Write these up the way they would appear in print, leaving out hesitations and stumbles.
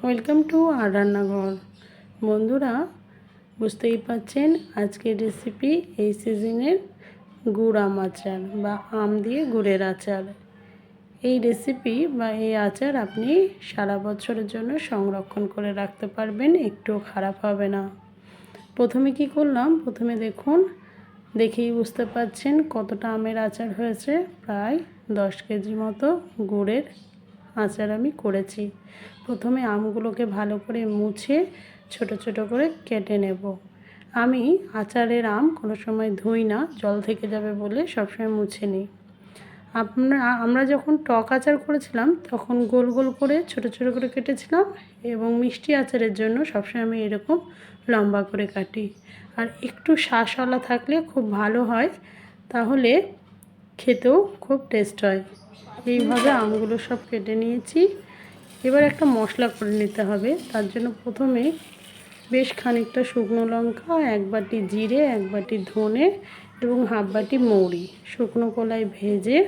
Welcome to আর রান্নাঘর। বন্ধুরা, বুঝতেই পাচ্ছেন আজকের রেসিপি এই সিজনের গুড় আম আচার বা আম দিয়ে গুড়ের আচার। এই রেসিপি বা এই আচার আপনি সারা বছরের জন্য সংরক্ষণ করে রাখতে পারবেন, একটুও খারাপ হবে না। প্রথমে কি করলাম, প্রথমে দেখুন, দেখেই বুঝতে পাচ্ছেন কতটা আমের আচার হয়েছে। প্রায় 10 কেজি মতো গুড়ের আচার আমি করেছি। প্রথমে আমগুলোকে ভালো করে মুছে ছোট ছোট করে কেটে নেব। আমি আচারের আম কোনো সময় ধুই না, জল থেকে যাবে বলে সবসময় মুছে নিই। আমরা যখন টক আচার করেছিলাম তখন গোল গোল করে ছোট ছোট করে কেটেছিলাম, এবং মিষ্টি আচারের জন্য সবসময় আমি এরকম লম্বা করে কাটি। আর একটু শাঁসওয়ালা থাকলে খুব ভালো হয়, তাহলে খেতেও খুব টেস্ট হয়। এইভাবে আমগুলো সব কেটে নিয়েছি। এবার একটা মশলা করে নিতে হবে। তার জন্য প্রথমে বেশ খানিকটা শুকনো লঙ্কা, 1 বাটি জিরে, 1 বাটি ধনে এবং হাফ বাটি মৌরি শুকনো কলায় ভেজে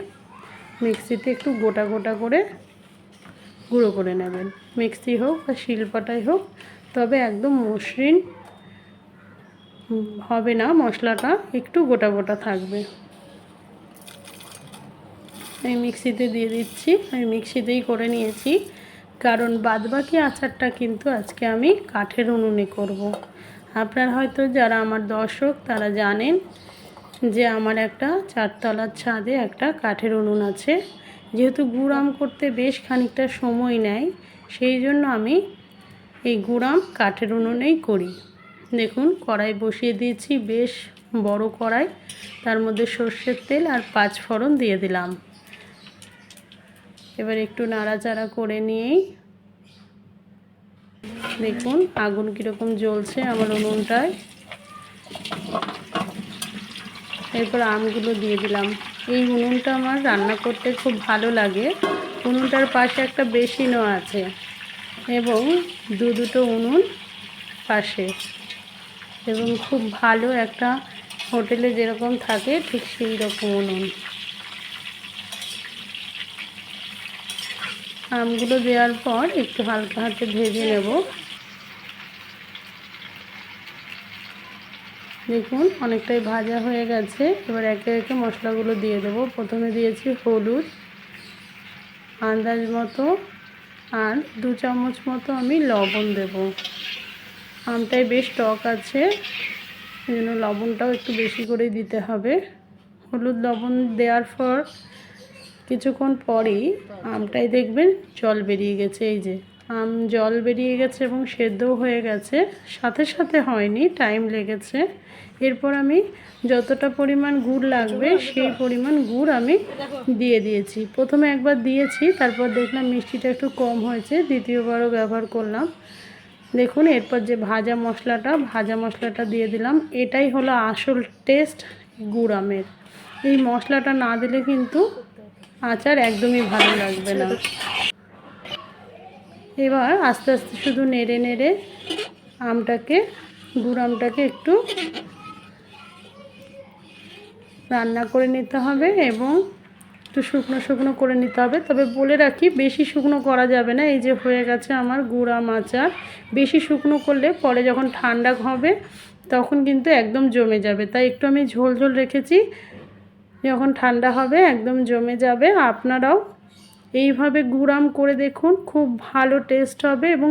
মিক্সিতে একটু গোটা গোটা করে গুঁড়ো করে নেবেন। মিক্সি হোক বা শিলপাটায় হোক, তবে একদম মসৃণ হবে না, মশলাটা একটু গোটা গোটা থাকবে। আমি মিক্সিতে দিয়ে দিচ্ছি। আমি মিক্সিতেই করে নিয়েছি, কারণ বাদবাকি আচারটা কিন্তু আজকে আমি কাঠের উনুনে করব। আপনারা হয়তো যারা আমার দর্শক তারা জানেন যে আমার একটা 4 তলার ছাদে একটা কাঠের উনুন আছে। যেহেতু গুড় আম করতে বেশ খানিকটা সময় নেয়, সেই জন্য আমি এই গুড় আম কাঠের উনুনেই করি। দেখুন, কড়াই বসিয়ে দিয়েছি, বেশ বড় কড়াই। তার মধ্যে সর্ষের তেল আর 5 ফোড়ন দিয়ে দিলাম। এবার একটু নাড়াচাড়া করে নিয়েই দেখুন আগুন কীরকম জ্বলছে আমার উনুনটায়। এরপর আমগুলো দিয়ে দিলাম। এই উনুনটা আমার রান্না করতে খুব ভালো লাগে। উনুনটার পাশে একটা বেসিনও আছে, এবং দুটো উনুন পাশে, এবং খুব ভালো একটা হোটেলে যেরকম থাকে ঠিক সেই রকম উনুন। আমগুলো দেওয়ার পর একটু হালকা হাতে ভেজে নেব। দেখুন অনেকটাই ভাজা হয়ে গেছে। এবার একে একে মশলাগুলো দিয়ে দেবো। প্রথমে দিয়েছি হলুদ আন্দাজ মতো, আর 2 চামচ মতো আমি লবণ দেব। আমটাই বেশ টক আছে, এই জন্য লবণটাও একটু বেশি করেই দিতে হবে। হলুদ লবণ দেওয়ার পর কিছুক্ষণ পরেই আমটাই দেখবেন জল বেরিয়ে গেছে। এই যে আম জল বেরিয়ে গেছে এবং সেদ্ধও হয়ে গেছে, সাথে সাথে হয়নি, টাইম লেগেছে। এরপর আমি যতটা পরিমাণ গুড় লাগবে সেই পরিমাণ গুড় আমি দিয়ে দিয়েছি। প্রথমে একবার দিয়েছি, তারপর দেখলাম মিষ্টিটা একটু কম হয়েছে, দ্বিতীয়বারও ব্যবহার করলাম। দেখুন এরপর যে ভাজা মশলাটা দিয়ে দিলাম। এটাই হলো আসল টেস্ট গুড় আমের। এই মশলাটা না দিলে কিন্তু আচার একদমই ভালো লাগবে না। এবার আস্তে আস্তে শুধু নেড়ে নেড়ে গুড় আমটাকে একটু রান্না করে নিতে হবে, এবং একটু শুকনো শুকনো করে নিতে হবে। তবে বলে রাখি, বেশি শুকনো করা যাবে না। এই যে হয়ে গেছে আমার গুড় আম আচার। বেশি শুকনো করলে পরে যখন ঠান্ডা হবে তখন কিন্তু একদম জমে যাবে, তাই একটু আমি ঝোল ঝোল রেখেছি। যখন ঠান্ডা হবে একদম জমে যাবে। আপনারাও এইভাবে গুড় আম করে দেখুন, খুব ভালো টেস্ট হবে এবং